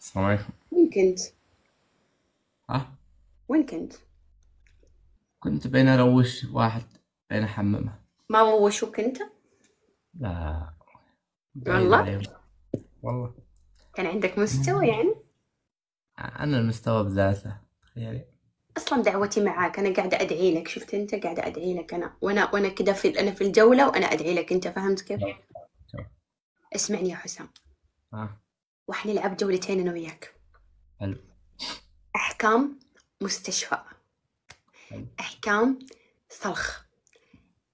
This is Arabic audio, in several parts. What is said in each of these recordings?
السلام عليكم. وين كنت؟ ها. وين كنت؟ كنت بين اروش واحد، بين احممه. ما وشوك انت؟ لا، بعيد والله عليهم. والله كان عندك مستوى يعني. انا المستوى بذاته، تخيلي. اصلا دعوتي معاك، انا قاعده ادعي لك. شفت انت قاعده ادعي لك انا، وانا كده انا في الجوله وانا ادعي لك انت. فهمت كيف؟ شوف. اسمعني يا حسام، ها. وحنلعب جولتين انا وياك. حلو. احكام مستشفى، حلو. احكام صلخ،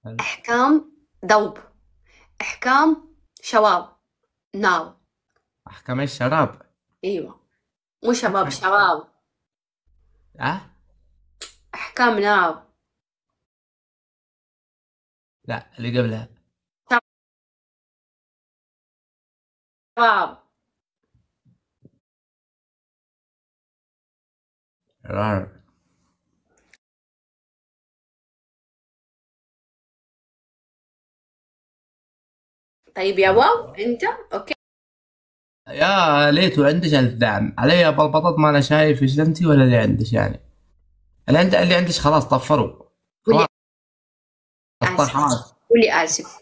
حلو. احكام ذوب، احكام شباب ناو. احكام الشراب. ايوه، مو شباب، شباب. ها. احكام ناو. لا، اللي قبلها. شباب. رار. طيب يا واو انت اوكي. يا ليتو عندش ألف دعم علي بلبطط، ما انا شايف ايش انتي ولا اللي عندش يعني. اللي عندش خلاص طفروا. قولي خلاص. اسف، خلاص. قولي اسف.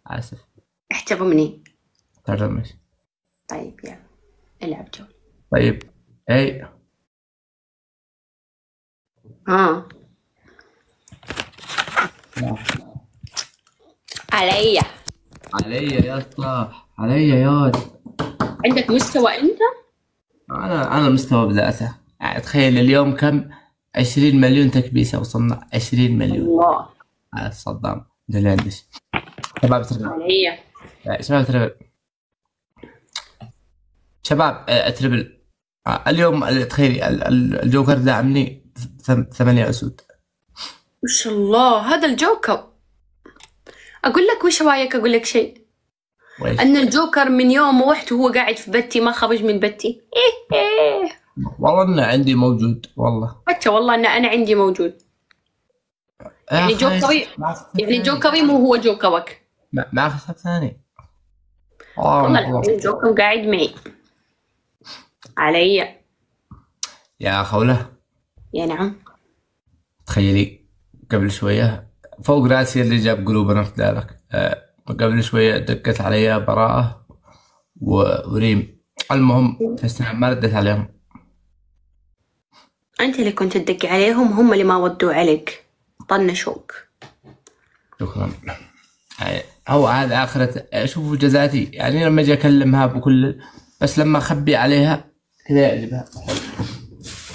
اسف. احترمني. ترمش. طيب يلا العب جولة. طيب. اي. ها عليا. علي يا اسطى، علي يا واد. عندك مستوى انت؟ انا المستوى بذاته يعني. تخيل اليوم كم؟ 20 مليون تكبيسه وصلنا 20 مليون. الله. صدام ده اللي عندش. شباب تربل. عليا. شباب تربل. شباب تربل. اليوم تخيلي الجوكر داعمني 8 اسود. ما شاء الله هذا الجوكر. اقول لك وش رايك اقول لك شيء؟ ويش؟ ان الجوكر من يوم ما رحت وهو قاعد في بتي ما خرج من بتي. ايه. والله انه عندي موجود والله. حتى والله ان انا عندي موجود. يعني جوكري، يعني جوكري مو هو جوكرك. ما حساب ثاني. والله العظيم جوكر قاعد معي. عليا. يا خولة. يا نعم. تخيلي قبل شوية فوق راسي اللي جاب قلوبنا في ذلك. قبل شوية دقت علي براءة وريم. المهم في السنة ما ردت عليهم. انت اللي كنت تدق عليهم، هم اللي ما ردوا عليك. طنشوك. شكرا. هو هذا آخرة. شوفوا جزاتي يعني لما أجي أكلمها بكل، بس لما أخبي عليها كذا يعجبها.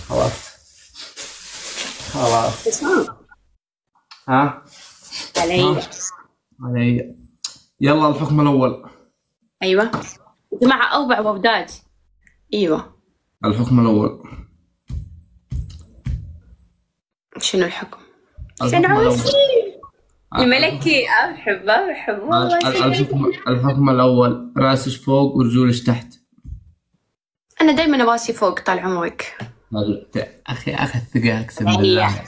خلاص. خلاص. ها. علي. علي. يلا الحكم الأول. ايوه مع 4 وردات. ايوه. الحكم الأول. شنو الحكم؟ الحكم الأول. الملكي احبه والله. الحكم الأول راسش فوق ورجولش تحت. انا دايما راسي فوق طال عمرك. أخي الثقة أقسم بالله.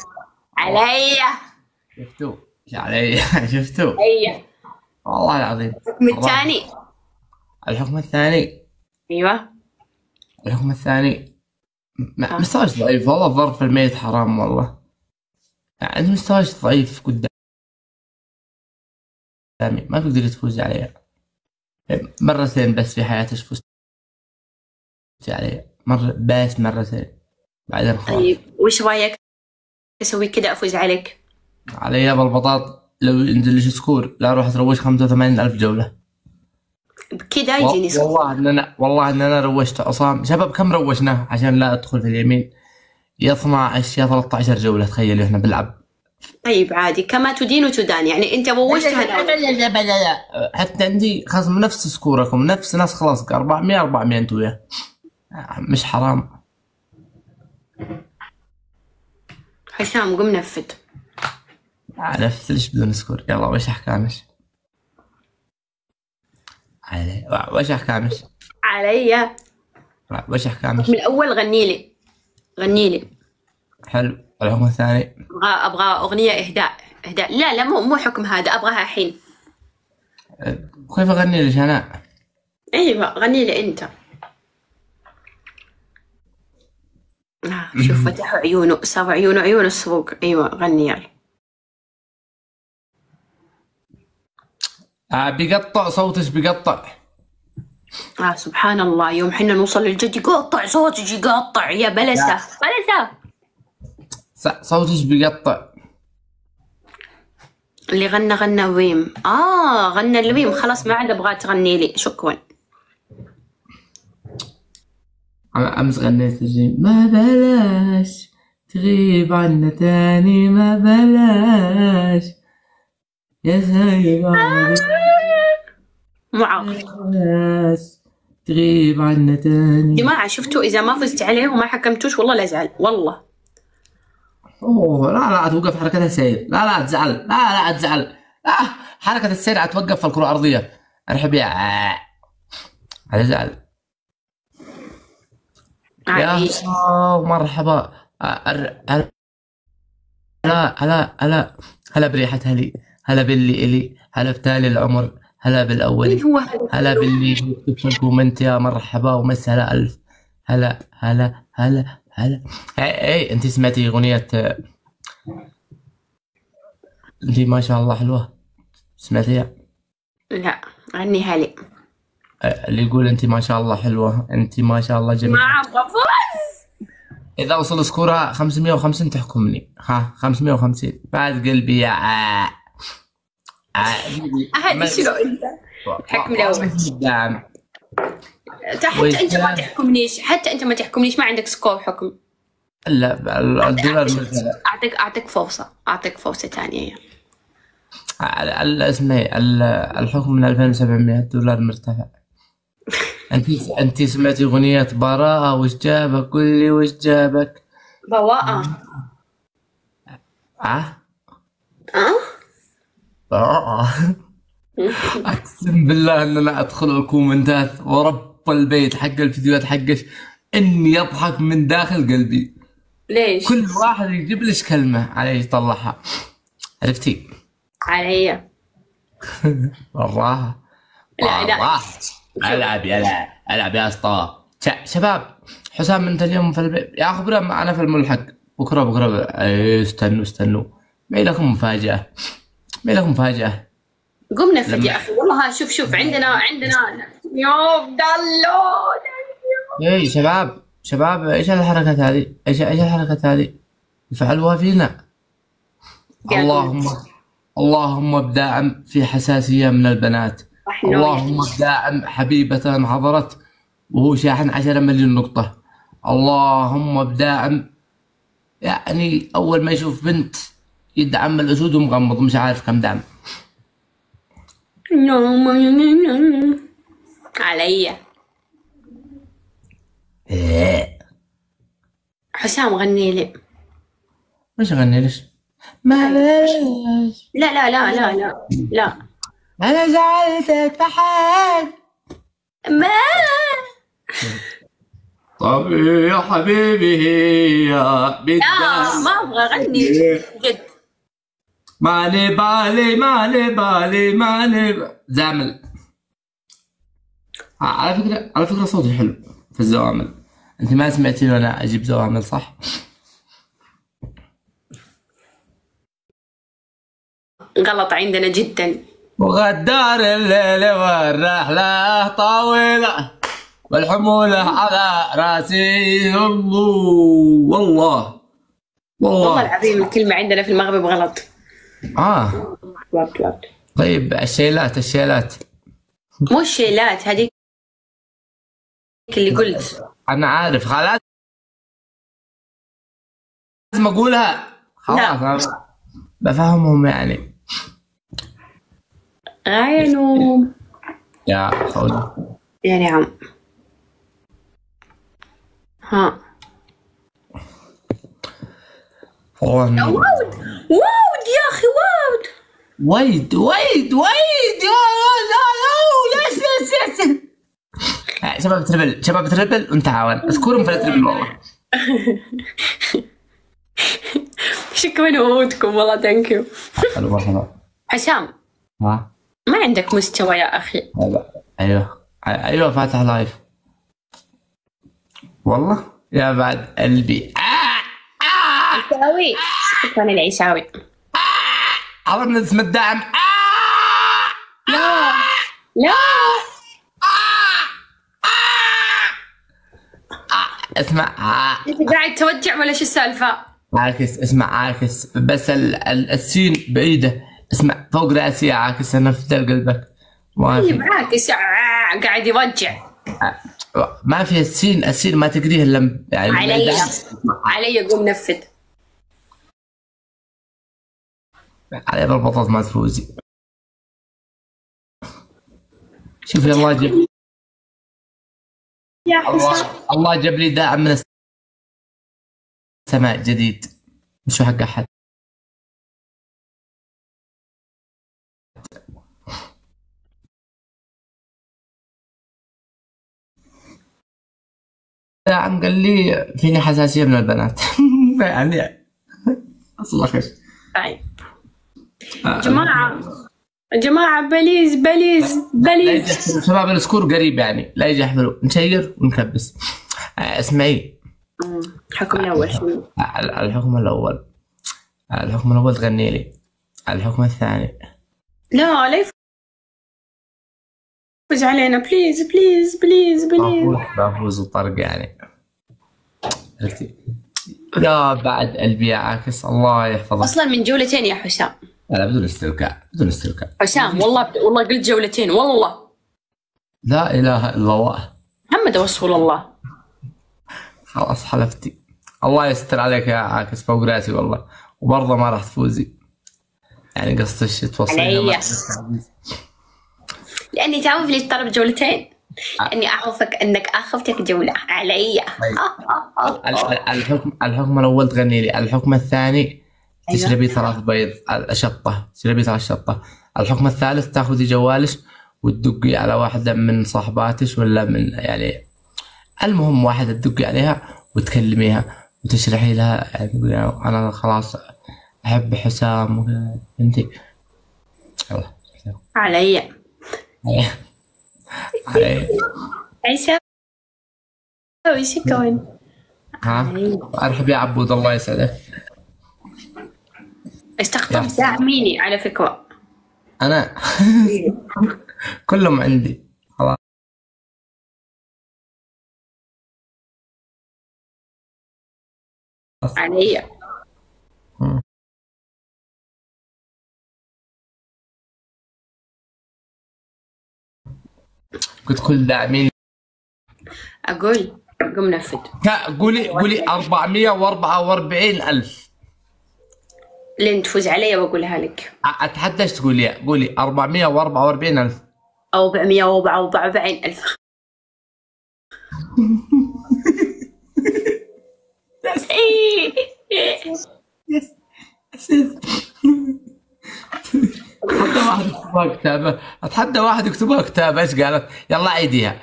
عليا. شفتوا علي. شفتوا. عليا. والله العظيم. الحكم الثاني. الحكم الثاني. ايوه. الحكم الثاني مستواش ضعيف والله. الضرب في الميت حرام والله. يعني مستواش ضعيف قدامي، ما تقدر تفوز عليها. مرتين بس في حياتك فزت عليها، بس مرتين بعدين خلاص. طيب وش رايك اسوي كذا افوز عليك؟ علي بالبطاط لو ينزل سكور لا اروح اتروش 85,000 جولة بكذا يجيني سكور. والله ان انا روشت عصام. شباب كم روشناه عشان لا ادخل في اليمين؟ يا 12 يا 13 جولة. تخيلوا احنا بنلعب. طيب عادي، كما تدين وتدان. يعني انت روشت لا حتى عندي خصم نفس سكوركم، نفس ناس خلاص 400 انتوا وياه. مش حرام؟ حسام قم نفذ. عرفت ليش بدون سكور؟ يلا وش احكامك؟ وش احكامك؟ عليا. وش احكامك؟ من الاول غني لي. حلو. الحكم الثاني. ابغى اغنيه اهداء. لا مو حكم هذا، ابغاها الحين. كيف اغني لك انا؟ ايوه غني لي انت. شوف فتحوا عيونه، صابوا عيونه عيون السوق. ايوه غني يلا. بيقطع صوتك بيقطع. سبحان الله، يوم حنا نوصل للجد يقطع صوتك، يقطع يا بلسة بلسة. صوتك بيقطع. اللي غنى ويم. غنى الويم، خلاص ما عاد ابغى تغني لي، شكرا. امس غنيت ما بلاش تغيب عنا تاني، ما بلاش يا سايب معاق تغيب عنا تاني. جماعة شفتوا إذا ما فزت عليه وما حكمتوش والله لا أزعل والله. اوه لا توقف حركة السير، لا تزعل، لا تزعل، لا حركة السير توقف في الكرة الأرضية. ارحب يا هتزعل يا مرحبا. هلا بريحة هلي، هلا باللي إلي، هلا بتالي العمر، هلا بالأول، مين هو هلا باللي يكتب في الكومنت يا مرحبا ومسهلا ألف. هلا اي انت سمعتي أغنية انت ما شاء الله حلوة؟ سمعتيها؟ لا غنيها لي. اللي يقول انت ما شاء الله حلوة، انت ما شاء الله جميلة. ما ابغى فوز. اذا وصل سكورها 550 تحكمني. 550 بعد قلبي يا هذه شنو انت؟ حكم الاول. حتى انت ما تحكمنيش، حتى انت ما تحكمنيش، ما عندك سكور حكم. لا الدولار اعطيك فرصة ثانية. اسمعي، الحكم من 2700، الدولار مرتفع. انت سمعتي اغنية براءة؟ وش جابك؟ قل لي وش جابك؟ براءة. براءة. اقسم بالله ان انا ادخل الكومنتات ورب البيت حق الفيديوهات حقش اني اضحك من داخل قلبي. ليش؟ كل واحد يجيب ليش كلمة علي يطلعها، عرفتي؟ علي والله العب يا اسطى. شباب حسام انت اليوم في البيت يا اخي، بكره معنا في الملحق. بكره استنوا ما لكم مفاجأة، قمنا فدي يا اخي والله. شوف عندنا يا دلو. اي شباب ايش الحركات هذه؟ ايش الحركات هذه؟ يفعلوها فينا. اللهم ابداعم في حساسية من البنات. اللهم ابداعم حبيبة حضرت وهو شاحن 10 مليون نقطة. اللهم ابداعم يعني اول ما يشوف بنت يدعم الاسود ومغمض مش عارف كم دعم. علي حسام غني لي. مش غني ليش؟ معلش. لا انا زعلتك في حال ما. طب يا حبيبي يا لا ما ابغى اغني جد. مالي بالي زامل. على فكرة صوتي حلو في الزوامل. انت ما سمعتي وانا اجيب زوامل صح؟ غلط عندنا جدا. وغدار الليل والرحلة طاولة والحمولة على راسي. والله العظيم الكلمة عندنا في المغرب غلط. طيب الشيلات مو الشيلات، هذيك اللي قلت. انا عارف خلاص لازم اقولها خلاص. بفهمهم يعني. عينهم يا خوي يا نعم. وود يا اخي وود. ويد يا شباب تربل ونتعاون. اذكرهم في التربل والله. شكرا وودكم والله. ثانك يو حسام. ما عندك مستوى يا اخي. ايوه فاتح لايف والله. يا بعد قلبي. عيساوي، شكرا العيساوي. عرفنا اسم الدعم. لا لا اسمع. انت قاعد توجع ولا شو السالفه؟ عاكس، اسمع عاكس، بس السين بعيدة. اسمع فوق راسي عاكس، انا في قلبك. ما اللي في معاك قاعد يوجع. ما في السين ما تقريه الا يعني علي قوم نفذ. علي بالبطاط ما تفوزي. شوف يا الله جاب يا حسام، الله جاب لي داعم من السماء جديد، مش حق احد. داعم قال لي فيني حساسية من البنات. يعني اصلا خش. طيب جماعة بليز بليز بليز. شباب السكور قريب يعني، لا يجي يحفلوا، نشير ونكبس. اسمعي. الحكم الأول شنو؟ الحكم الأول تغني لي. الحكم الثاني لا يفوز علينا، بليز بليز بليز بليز. بفوز الطرق يعني. عرفتي؟ يا بعد قلبي يا عاكس، الله يحفظك. أصلا من جولتين يا حسام. لا بدون استلكاء، بدون استلكاء. حسام والله قلت جولتين والله. لا إله إلا الله محمد رسول الله. خلاص حلفتي. الله يستر عليك يا عاكس فوق راسي والله، وبرضه ما راح تفوزي. يعني قصدش توصلين لأني تعرف ليش طلب جولتين؟ لأني أعرفك أنك أخذتك جولة علي. الحكم الأول تغني لي، الحكم الثاني تشربي 3 بيض شطة، تشربي 3 شطة. الحكم الثالث تاخذي جوالش وتدقي على واحدة من صاحباتش ولا من يعني المهم واحدة تدقي عليها وتكلميها وتشرحي لها يعني أنا خلاص أحب حسام أنتي. يلا علي عيسى وش كون؟ ها أرحب يا عبود، الله يسعدك. استخدم داعميني على فكرة. أنا كلهم عندي خلاص. علي قلت كل داعمين. أقول قم نفذ. قولي 444,000 لين تفوز علي وأقولها لك. أتحداش تقولي، قولي 444,000 أو 444,000. اتحدى واحد يكتبها كتابة. ايش قالت؟ يلا عيديها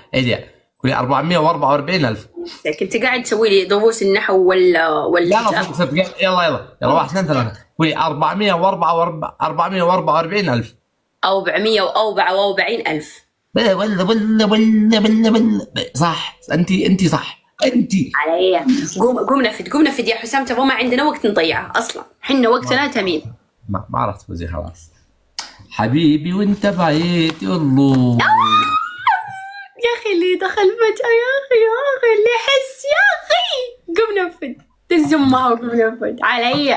قولي 444,000. كنت قاعد تسوي لي دروس النحو ولا يلا 1 2 3 قولي 444,000 أو 444,000. صح. انت صح. انت علي قوم نفذ يا حسام، ترى ما عندنا وقت نضيعه اصلا، حنا وقتنا تميم. ما راح تفوزي خلاص حبيبي وانت بعيد. الله يا اخي اللي دخل فجأة، يا اخي اللي يحس، يا اخي قوم نفذ تزمها وقوم نفذ علي.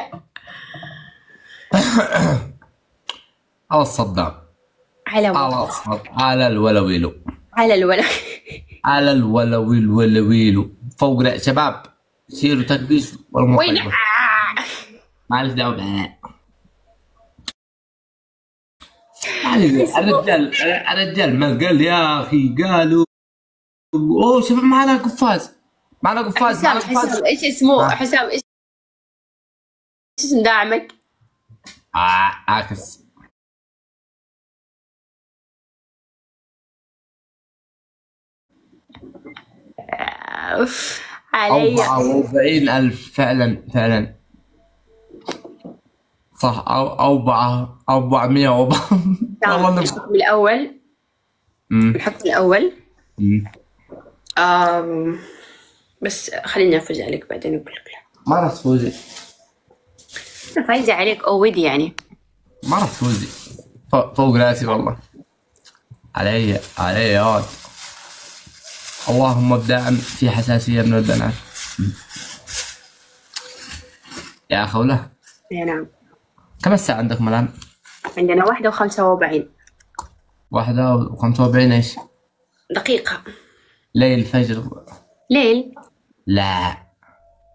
على الصدام، على الولويلو، على الولويلو فوق رأس شباب. سيروا تكبيس وين مالك دعوة بها. الرجال ما قال يا اخي، قالوا اوه شباب معنا قفاز. حسام ايش اسمه؟ حسام ايش اسم داعمك؟ عاكس. علي 44,000 فعلا صح. أو 400 والله الحكم الأول. بس خليني افوز عليك بعدين اقول لك. ما راح تفوزي. انا فايزة عليك اوريدي يعني. ما راح تفوزي. فوق راسي والله. علي يا واد. اللهم بداعم في حساسية من البنات. يا خولة. يا نعم. كم الساعة عندكم الآن؟ عندنا 1:45. 1:45 ايش؟ دقيقة. ليل فجر. ليل. لا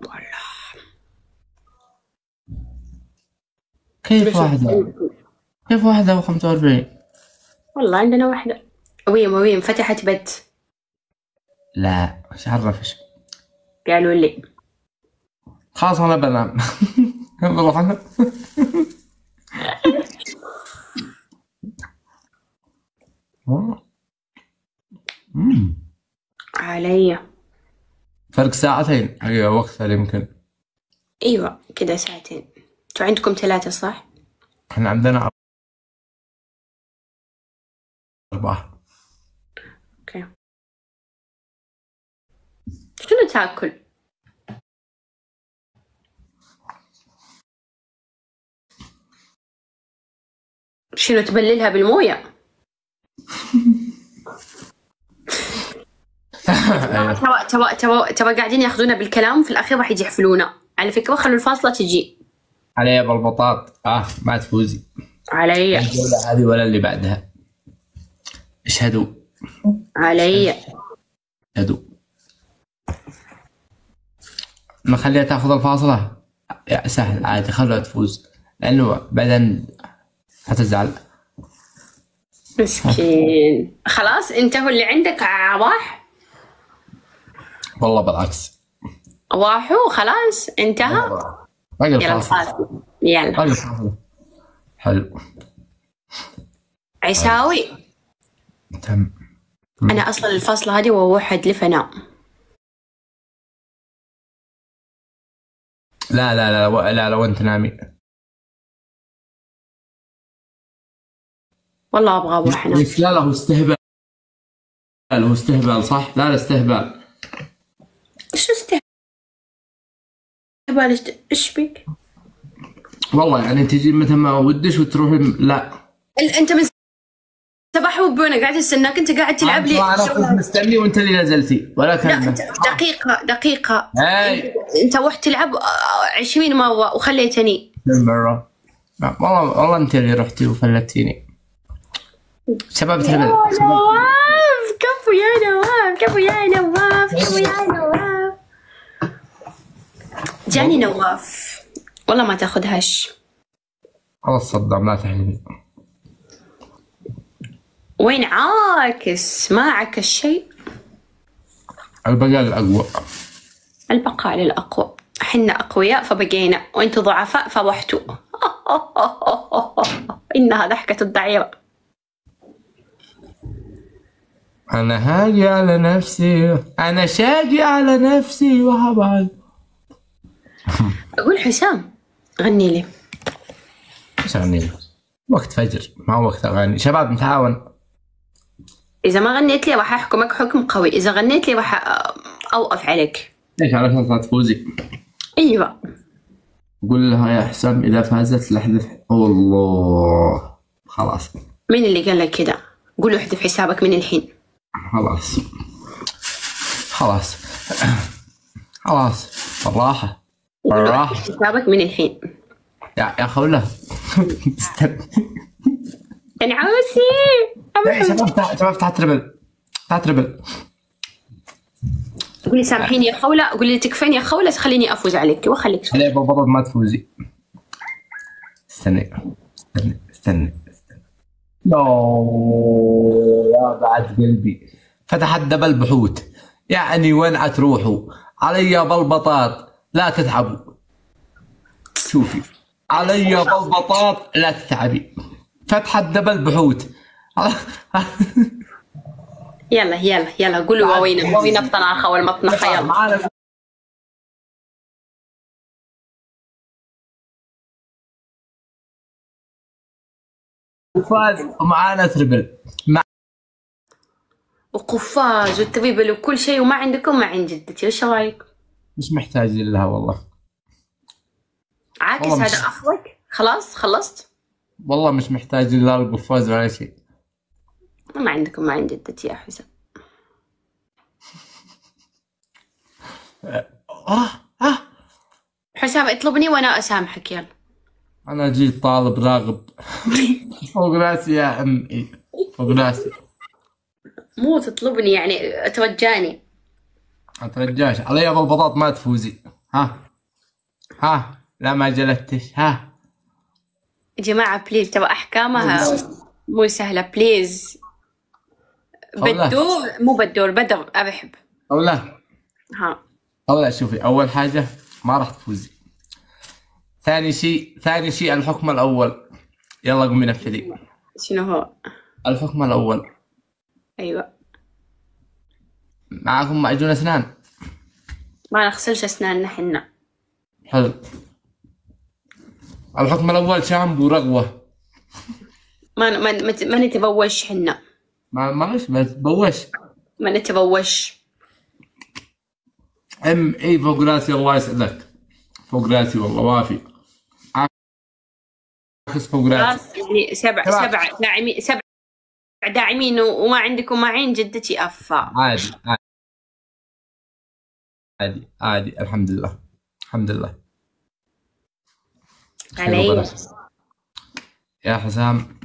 والله. كيف 1:45؟ والله عندنا 1. ويم فتحت بت. لا ايش عرفش؟ قالوا لي. خلاص انا بنام. والله انا. علي. فرق ساعتين حقيقة وقت يمكن. ايوه كده ساعتين. انتوا عندكم 3 صح؟ احنا عندنا 4. اوكي. شنو تاكل؟ شنو تبللها بالمويه؟ تبا قاعدين ياخذونا بالكلام وفي الاخير راح يجي يحفلونا. على فكره خلوا الفاصله تجي. علي بالبطاط. ما تفوزي. علي. الجولة هذه ولا اللي بعدها. اشهدوا. علي. اشهدوا. نخليها تاخذ الفاصلة. سهل عادي خلوها تفوز لانه بعدين حتزعل. مسكين. خلاص انتهوا اللي عندك عواح. والله بالعكس. واحوا خلاص انتهى. باقي يلا الفاصلة. يلا. باقي الفاصلة. حلو. عساوي. تم. انا اصلا الفاصلة هذه واروح ادلف انام. لا وانت نامي. والله ابغى اروح انام. لا هو استهبال. هو استهبال صح؟ لا استهبال. شو استهبال؟ ايش بيك؟ والله يعني تجي متى ما ودش وتروح. لا انت من صباح وبونا قاعد استناك. انت قاعد تلعب لي. انا كنت مستني وانت اللي نزلتي ولا كلمه. دقيقة. هاي. انت رحت تلعب 20 مرة وخليتني. مرة. والله انت اللي رحتي وفلتيني. شباب يا نواف كفو يا نواف. جاني نواف. والله ما تاخذهاش. خلاص صدام لا تحلمي. وين عاكس؟ ما عكس شيء. البقاء الأقوى. البقاء للأقوى. حنا أقوياء فبقينا وانتوا ضعفاء فرحتوا. إنها ضحكة الضعيرة. أنا هاجي على نفسي. أنا شاجي على نفسي وهبعد. أقول حسام غني لي. ايش أغني لي؟ وقت فجر ما هو وقت أغاني. شباب نتعاون. إذا ما غنيت لي راح أحكمك حكم قوي. إذا غنيت لي راح أوقف عليك. ليش علشان تفوزي؟ أيوة. قول لها يا حسام إذا فازت لحذف. الله خلاص. مين اللي قال لك كذا؟ قول له احذف حسابك من الحين. خلاص بالراحة. حسابك من الحين. يا خولة. استنى. أنا عوسي. شباب تعال تربل. قولي سامحيني يا خولة. قولي تكفين يا خولة خليني أفوز عليك وأخليك. علي بالضبط ما تفوزي. استني. يا بعد قلبي. فتحت دبل بحوت. يعني وين حتروحوا؟ علي بالبطاط لا تتعبوا. شوفي علي بالبطاط لا تتعبي. فتحت دبل بحوت. يلا قولوا واوينا الطناخة والمطنخة. يلا وفاز ومعانا تربل. وقفاز والتبيبل وكل شيء، وما عندكم ما عند جدتي. وش رايك؟ مش محتاج لها والله. عاكس والله هذا مش أخوك. خلاص خلصت. والله مش محتاج لها القفاز ولا شيء. ما عندكم ما عند جدتي يا حسام. حسام اطلبني وانا اسامحك. يلا انا جيت طالب راغب. فوق راسي يا امي، فوق راسي. مو تطلبني يعني ترجاني. ما ترجاش علي ابو البطاط، ما تفوزي. ها لا ما جلدتش. يا جماعة بليز، ترى احكامها مو سهلة. بليز بدور، مو بدور، بدر ارحب او لا. او لا، شوفي، اول حاجة ما راح تفوزي. ثاني شيء الحكم الاول. يلا قومي نفذي. شنو هو الحكم الاول؟ ايوه. معاكم معجون اسنان؟ ما نغسلش اسناننا حنا. حلو. الحكم الاول شامبو رغوة. ما نتبوش حنا. ما تبوش. ما نتبوش. اي فوق راسي، الله يسعدك. فوق راسي والله وافي. عكس فوق راسي. يعني سبع داعمين وما عندكم معين جدتي افا. عادي الحمد لله. الحمد لله. علي يا حسام.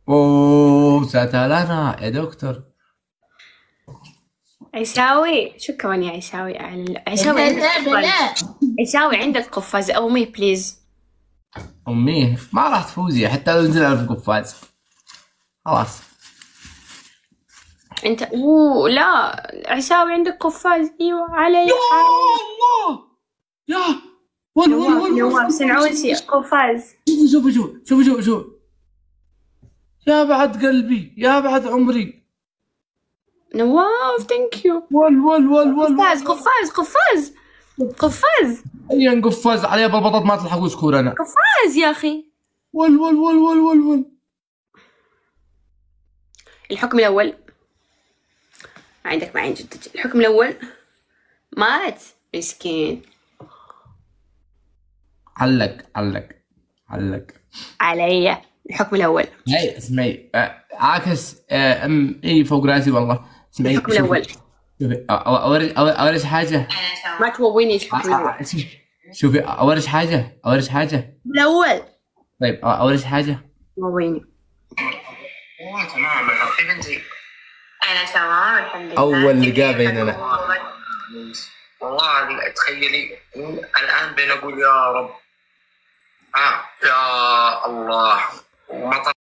اوه ساتلانا يا دكتور. عيساوي شكرا يا عيساوي. عيساوي عندك قفاز او مي بليز. امي ما راح تفوزي حتى لو نزل 1000 قفاز. خلاص. انت لا عيساوي عندك قفاز. ايوه علي. يا الله يا نواف سنعوسي قفاز. شوفي يا بعد قلبي، يا بعد عمري. نواف ثانك يو. قفاز اي قفاز علي بالبطاط، ما تلحقوا سكور. انا قفاز يا اخي. الحكم الاول عندك معين جدتي. الحكم الاول مات مسكين. علق علي. الحكم الاول. هاي اسمعي، عاكس اي فوق راسي والله. اسمعي الحكم الاول. شوفي اوريش حاجه. ما توويني. الحكم الاول. شوفي اوريش حاجه. الاول. طيب اوريش حاجه. توويني. تمام كيف انتي؟ انا تمام الحمد لله. اول لقاء بيننا والله تخيلي الان بنقول يا رب. يا الله. ومطر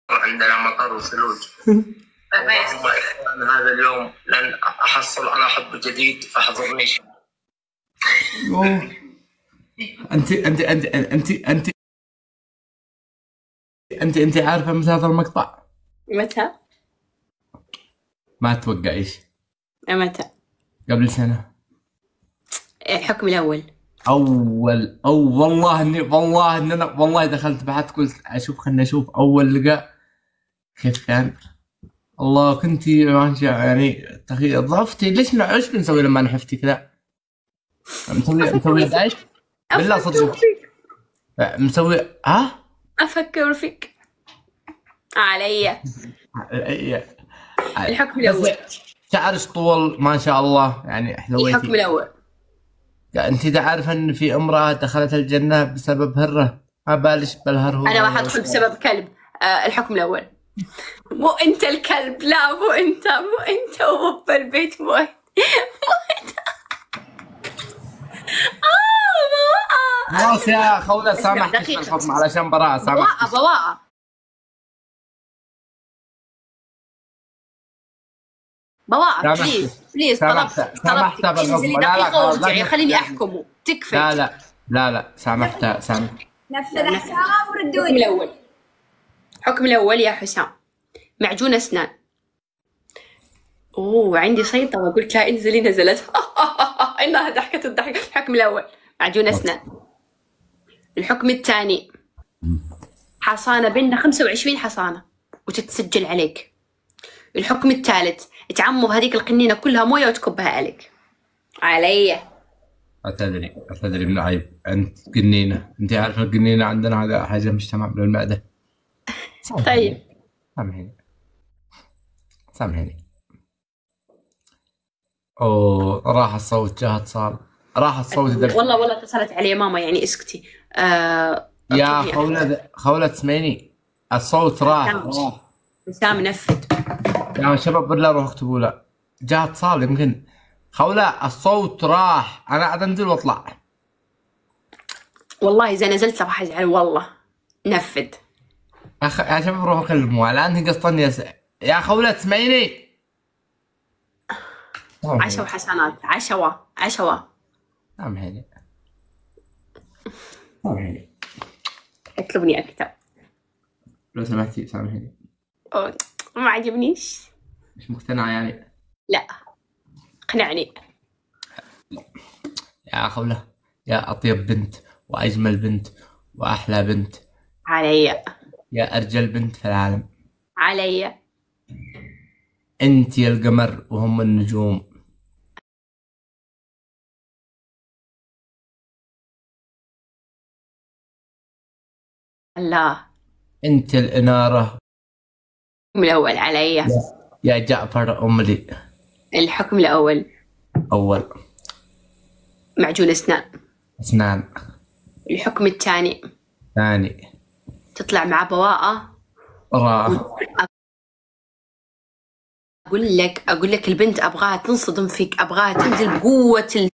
عندنا، مطر وثلوج. اللهم هذا اليوم لن احصل على حب جديد فاحضرني شيء. انت عارفه متى هذا المقطع؟ متى؟ ما توقعيش. متى؟ قبل سنه. الحكم الاول. والله ان انا والله دخلت بحث، قلت خلنا اشوف اول لقاء كيف كان. الله كنتي يعني ضعفتي. ليش بنسوي لما نحفتي كذا؟ مسوي دايت بالله صدق. مسوي افكر فيك. علي. الحكم الاول. شعرش طول ما شاء الله، يعني حلويتي. الحكم الاول. انت عارفه ان في امراه دخلت الجنه بسبب هره؟ ما بالش بالهر. هو انا راح ادخل بسبب كلب. الحكم الاول. مو انت الكلب. لا مو انت ورب البيت. مو انت. خلاص يا خولة سامحتك بالحكم علشان براءة. سامحتك. بواء بليز سامحتها بالحكم. لا خليني احكمه. تكفى. لا سامحتها. نفذ حسام وردوني. الحكم الاول يا حسام معجون اسنان. عندي سيطرة. قلت لا انزلي، نزلت. انها ضحكت الضحك. الحكم الاول معجون اسنان. الحكم الثاني حصانة بيننا 25 حصانة وتتسجل عليك. الحكم الثالث تعمر هذيك القنينة كلها موية وتكبها عليك. علي. اعتذري من عيب. انت قنينة، انت عارفة القنينة عندنا هذا حاجة مش تمام للمعدة. طيب سامحيني. اوه راح الصوت، جاه اتصال، راح الصوت. والله اتصلت علي ماما، يعني اسكتي. يا خولة اسمعيني، الصوت راح. سام نفد يا شباب بالله روحوا اكتبوا له، جاه اتصال يمكن. خولة الصوت راح، انا قاعد انزل واطلع. والله اذا نزلت راح ازعل والله. نفد يا شباب روحوا كلموها الان، هي قصدني يا خولة اسمعيني. عشوة حسنات، عشوة. سامحيني. اطلبني اكتب لو سمحتي سامحيني. ما عجبنيش. مش مقتنعة يعني؟ لا اقنعني. يا خولة، يا أطيب بنت وأجمل بنت وأحلى بنت. علي. يا أرجل بنت في العالم. علي. أنت يا القمر وهم النجوم. الله. أنت الإنارة. الحكم الأول علي. يا جعفر أملي. الحكم الأول. أول. معجون أسنان. الحكم الثاني. ثاني. تطلع مع بواقة. أقول لك البنت أبغاها تنصدم فيك، أبغاها تنزل بقوة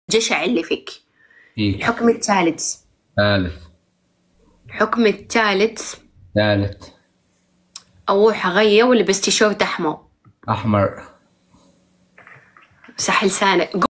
الجشع اللي فيك. الحكم الثالث. الحكم الثالث. أروح أغير ولبس تيشيرت أحمر. أحمر. صح لسانك.